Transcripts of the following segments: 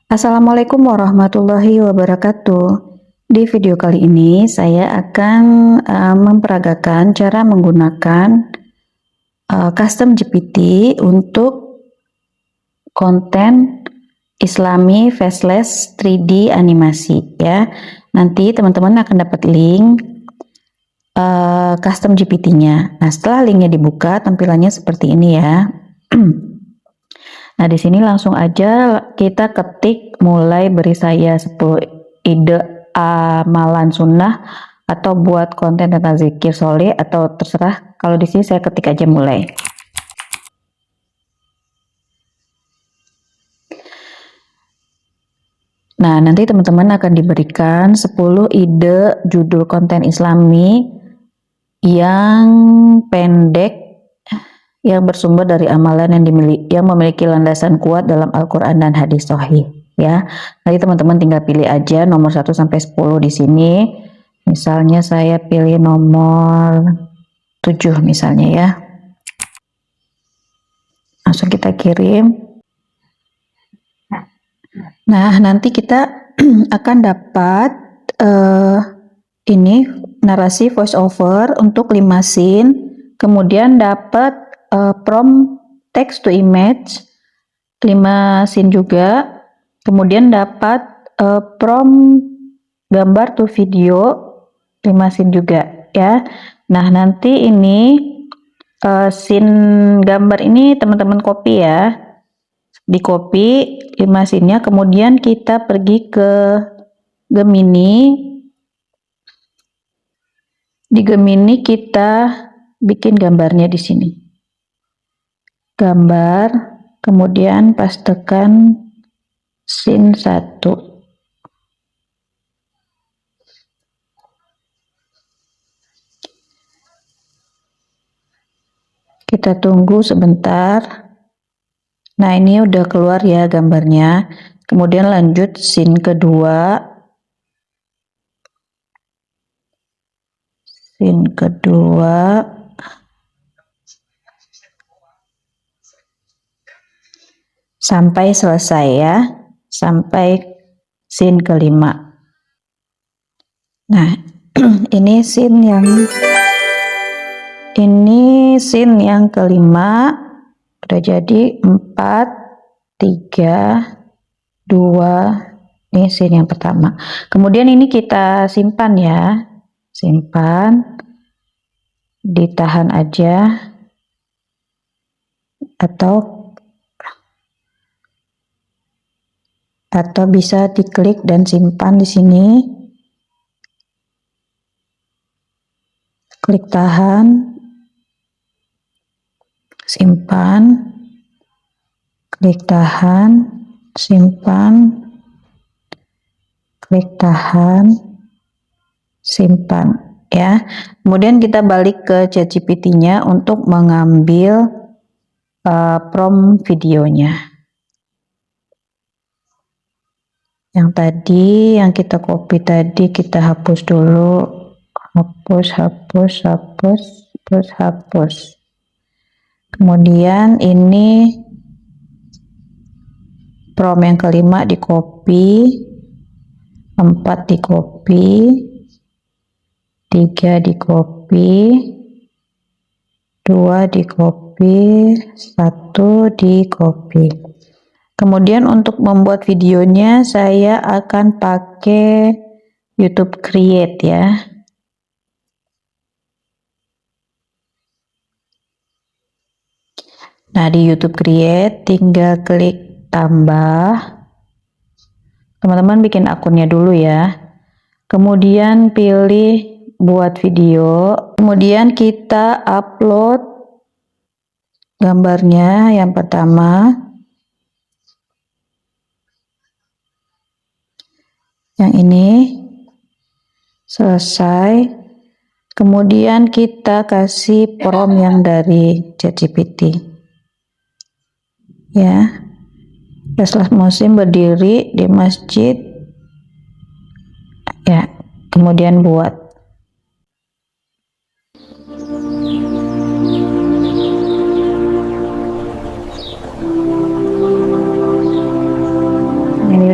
Assalamualaikum warahmatullahi wabarakatuh. Di video kali ini saya akan memperagakan cara menggunakan custom GPT untuk konten Islami faceless 3D animasi ya. Nanti teman-teman akan dapat link custom GPT-nya. Nah, setelah linknya dibuka, tampilannya seperti ini ya. Nah, di sini langsung aja kita ketik mulai beri saya 10 ide amalan sunnah atau buat konten tentang zikir soleh atau terserah. Kalau di sini saya ketik aja mulai. Nah, nanti teman-teman akan diberikan 10 ide judul konten Islami yang pendek yang bersumber dari amalan yang memiliki landasan kuat dalam Al-Quran dan hadis sahih ya. Nanti teman-teman tinggal pilih aja nomor 1 sampai 10 di sini. Misalnya saya pilih nomor 7 misalnya ya. Langsung kita kirim. Nah, nanti kita akan dapat ini narasi voice over untuk 5 scene, kemudian dapat prompt text to image 5 scene juga, kemudian dapat prompt gambar to video 5 scene juga ya. Nah, nanti ini scene gambar ini teman-teman copy ya, di copy 5 scene-nya, kemudian kita pergi ke Gemini. Di Gemini kita bikin gambarnya di sini. Gambar, kemudian pastekan scene 1. Kita tunggu sebentar. Nah, ini udah keluar ya gambarnya. Kemudian lanjut scene kedua. Scene kedua. Sampai selesai ya. Sampai scene kelima. Nah, ini scene yang kelima. Udah jadi 4, 3, 2. Ini scene yang pertama. Kemudian ini kita simpan ya. Simpan. Ditahan aja. Atau bisa diklik dan simpan di sini. Klik tahan. Simpan, klik tahan, simpan, klik tahan, simpan ya. Kemudian kita balik ke ChatGPT-nya untuk mengambil prompt videonya. Yang tadi yang kita copy tadi kita hapus dulu, hapus. Kemudian ini prompt yang kelima di copy, 4 di copy, 3 di copy, 2 di copy, 1 di copy. Kemudian untuk membuat videonya saya akan pakai YouTube Create ya. Nah, di YouTube Create tinggal klik tambah. Teman-teman bikin akunnya dulu ya. Kemudian pilih buat video. Kemudian kita upload gambarnya yang pertama. Yang ini selesai. Kemudian kita kasih prompt yang dari ChatGPT. Ya, Rasulullah Muslim berdiri di masjid ya, kemudian buat.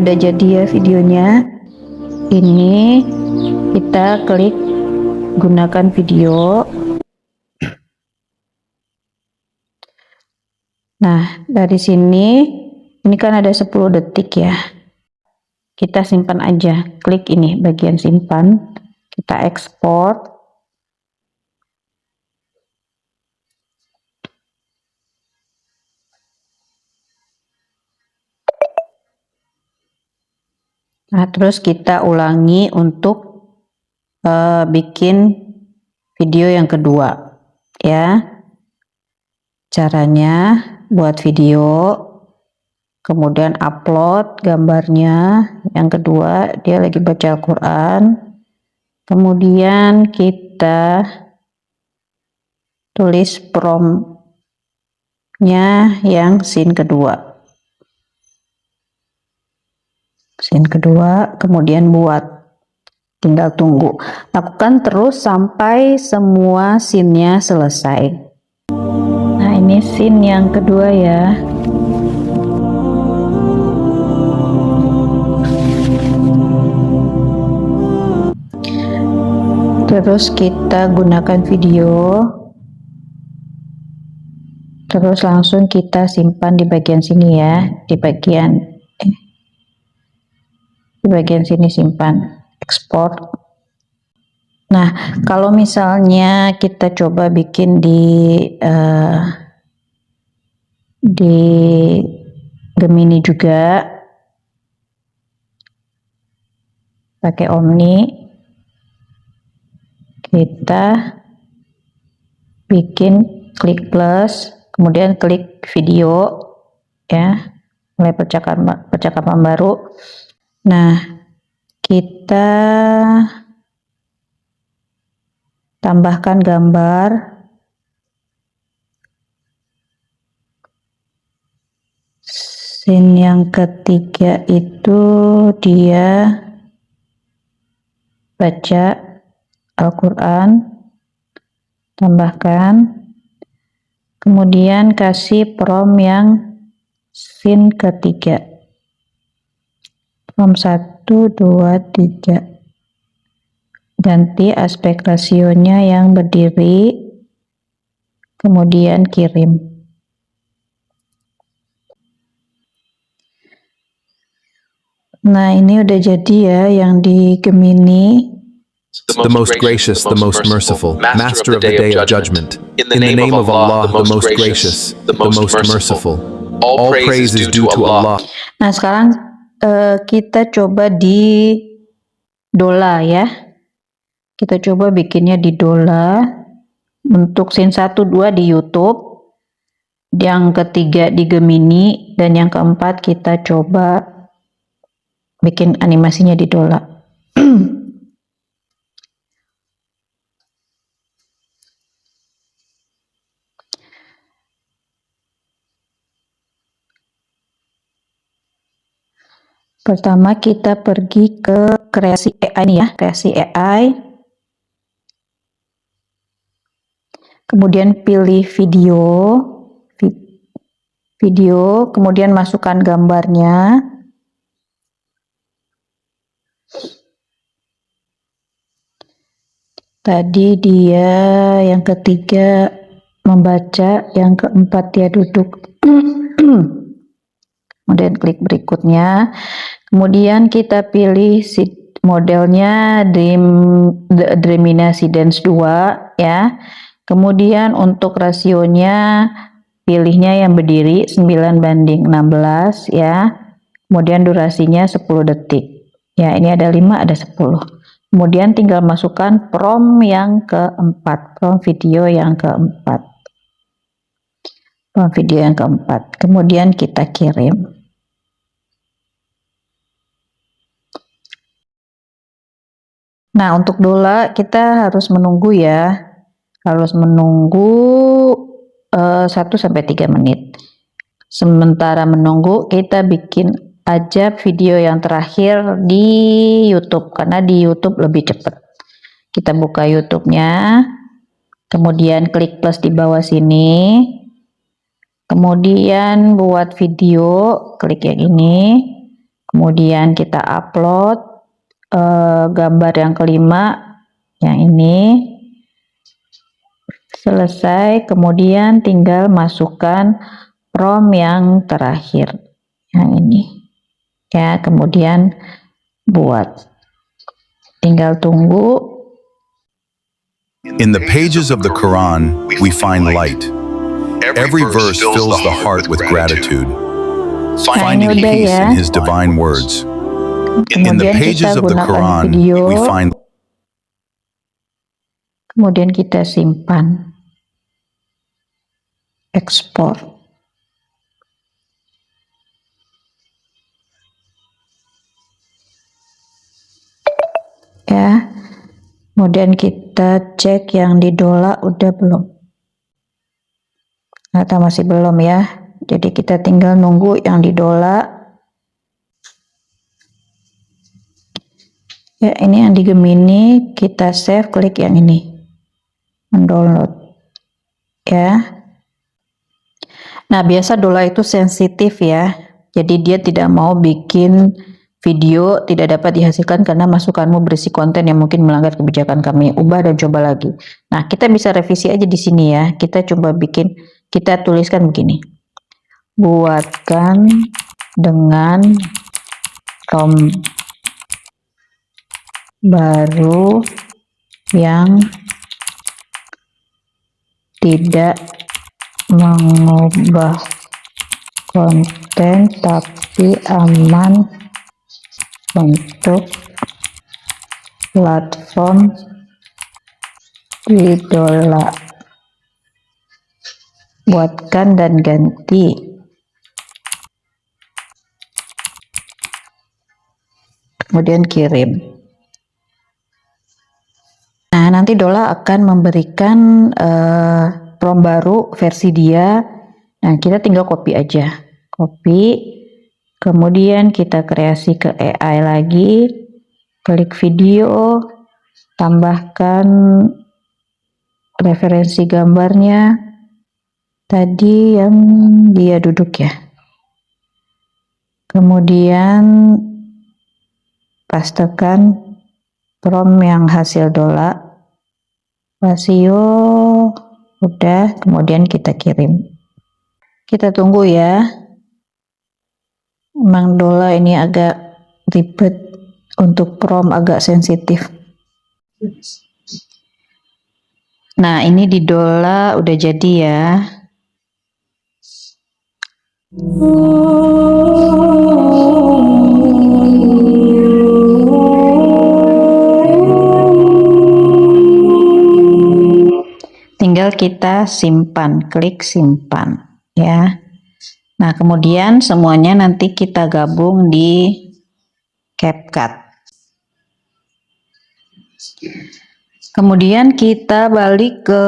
udah jadi ya videonya. Ini kita klik gunakan video. Nah, dari sini ini kan ada 10 detik ya. Kita simpan aja. Klik ini bagian simpan. Kita ekspor. Nah, terus kita ulangi untuk bikin video yang kedua ya. Caranya buat video, kemudian upload gambarnya. Yang kedua, dia lagi baca Al-Quran. Kemudian kita tulis promptnya yang scene kedua. Scene kedua, kemudian buat. Tinggal tunggu. Lakukan terus sampai semua scene-nya selesai. Nah, ini scene yang kedua ya. Terus kita gunakan video. Terus langsung kita simpan di bagian sini ya, di bagian sini simpan. Ekspor. Nah, kalau misalnya kita coba bikin di Gemini juga pakai Omni, kita bikin klik plus, kemudian klik video ya, mulai percakapan baru. Nah, kita tambahkan gambar. Scene yang ketiga itu dia baca Al-Quran, tambahkan. Kemudian kasih prompt yang scene ketiga. Prompt 1, 2, 3. Ganti aspek rasionya yang berdiri, kemudian kirim. Nah, ini udah jadi ya yang di Gemini. The most gracious, the most merciful, master of the day of judgment. In the name of Allah, the most gracious, the most merciful. All praise is due to Allah. Nah, sekarang kita coba di Dola ya. Kita coba bikinnya di Dola. Untuk scene 1, 2 di YouTube. Yang ketiga di Gemini. Dan yang keempat kita coba bikin animasinya di Dola. Pertama kita pergi ke kreasi AI nih ya, kreasi AI. Kemudian pilih video, kemudian masukkan gambarnya. Tadi dia yang ketiga membaca, yang keempat dia duduk. Kemudian klik berikutnya. Kemudian kita pilih modelnya Dreamina Seedance 2 ya. Kemudian untuk rasionya pilihnya yang berdiri 9:16 ya. Kemudian durasinya 10 detik. Ya, ini ada 5, ada 10. Kemudian tinggal masukkan prompt yang keempat, prompt video yang keempat. Prompt video yang keempat. Kemudian kita kirim. Nah, untuk Dola kita harus menunggu ya. Harus menunggu 1-3 menit. Sementara menunggu, kita bikin aja video yang terakhir di YouTube, karena di YouTube lebih cepat. Kita buka YouTube-nya, kemudian klik plus di bawah sini, kemudian buat video, klik yang ini, kemudian kita upload gambar yang kelima, yang ini. Selesai, kemudian tinggal masukkan prompt yang terakhir, yang ini ya, kemudian buat, tinggal tunggu. In the pages of the Quran, we find light. Every verse fills the heart with gratitude, finding peace in His divine words. In the pages of the Quran, we find. Kemudian kita simpan, ekspor. Ya, kemudian kita cek yang didola udah belum. Ternyata masih belum ya. Jadi kita tinggal nunggu yang didola. Ya, ini yang di Gemini, kita save, klik yang ini, mendownload ya. Nah, biasa dola itu sensitif ya, jadi dia tidak mau bikin video tidak dapat dihasilkan karena masukanmu berisi konten yang mungkin melanggar kebijakan kami. Ubah dan coba lagi. Nah, kita bisa revisi aja di sini ya. Kita coba bikin, kita tuliskan begini, buatkan dengan baru yang tidak mengubah konten tapi aman untuk platform idola. Buatkan dan ganti. Kemudian kirim. Nah, nanti Dola akan memberikan prompt baru versi dia. Nah, kita tinggal copy aja. Copy. Kemudian kita kreasi ke AI lagi. Klik video. Tambahkan referensi gambarnya. Tadi yang dia duduk ya. Kemudian pastekan prompt yang hasil Dola. Rasio udah, kemudian kita kirim. Kita tunggu ya. Emang Dola ini agak ribet untuk prompt, agak sensitif. Nah, ini di Dola udah jadi ya. Tinggal kita simpan, klik simpan ya. Nah, kemudian semuanya nanti kita gabung di CapCut. Kemudian kita balik ke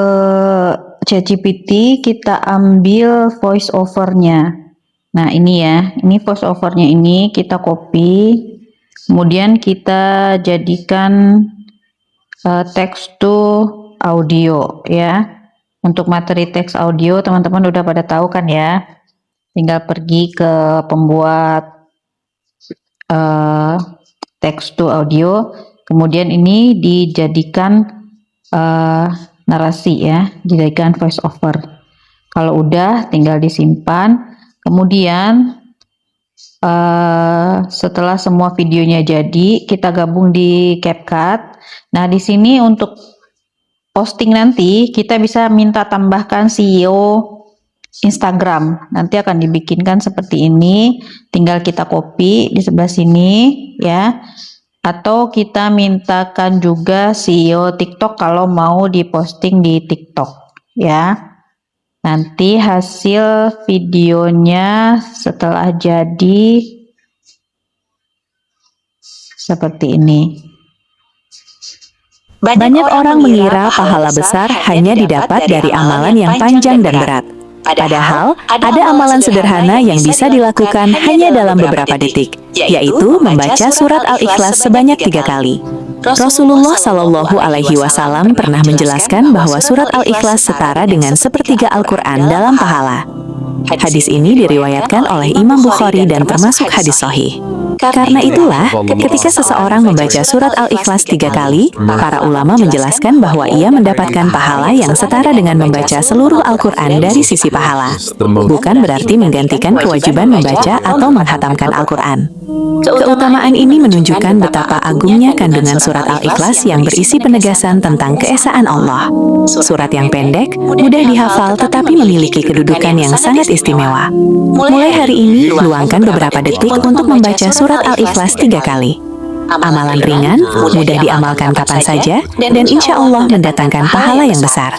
ChatGPT, kita ambil voice over-nya. Nah, ini ya, ini voice over-nya, ini kita copy, kemudian kita jadikan text to audio ya. Untuk materi teks audio teman-teman udah pada tahu kan ya, tinggal pergi ke pembuat text to audio, kemudian ini dijadikan narasi ya, dijadikan voice over. Kalau udah tinggal disimpan. Kemudian setelah semua videonya jadi, kita gabung di CapCut. Nah, di sini untuk posting nanti kita bisa minta tambahkan CEO Instagram. Nanti akan dibikinkan seperti ini. Tinggal kita copy di sebelah sini ya. Atau kita mintakan juga CEO TikTok kalau mau diposting di TikTok ya. Nanti hasil videonya setelah jadi seperti ini. Banyak orang mengira pahala besar hanya didapat dari amalan yang panjang dan berat. Padahal, ada amalan sederhana yang bisa dilakukan hanya dalam beberapa detik, yaitu membaca surat Al-Ikhlas sebanyak 3 kali. Rasulullah Shallallahu Alaihi Wasallam pernah menjelaskan bahwa surat Al-Ikhlas setara dengan sepertiga Al-Quran dalam pahala. Hadis ini diriwayatkan oleh Imam Bukhari dan termasuk hadis sahih. Karena itulah, ketika seseorang membaca surat Al-Ikhlas 3 kali, para ulama menjelaskan bahwa ia mendapatkan pahala yang setara dengan membaca seluruh Al-Quran dari sisi pahala. Bukan berarti menggantikan kewajiban membaca atau menghatamkan Al-Quran. Keutamaan ini menunjukkan betapa agungnya kandungan surat Al-Ikhlas yang berisi penegasan tentang keesaan Allah. Surat yang pendek, mudah dihafal tetapi memiliki kedudukan yang sangat istimewa. Mulai hari ini, luangkan beberapa detik untuk membaca surat Al-Ikhlas 3 kali. Amalan ringan, mudah diamalkan kapan saja, dan insya Allah mendatangkan pahala yang besar.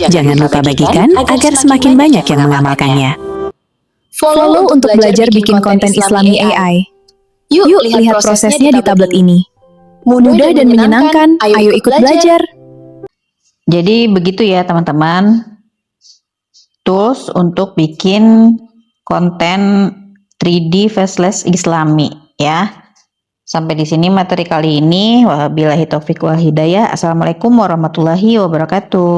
Jangan lupa bagikan agar semakin banyak yang mengamalkannya. Follow untuk belajar bikin konten Islami AI. Yuk lihat prosesnya di tablet ini. Mudah dan menyenangkan, ayo ikut belajar. Jadi begitu ya teman-teman, tools untuk bikin konten 3D faceless Islami ya. Sampai di sini materi kali ini. Wabillahi taufiq wal hidayah. Assalamualaikum warahmatullahi wabarakatuh.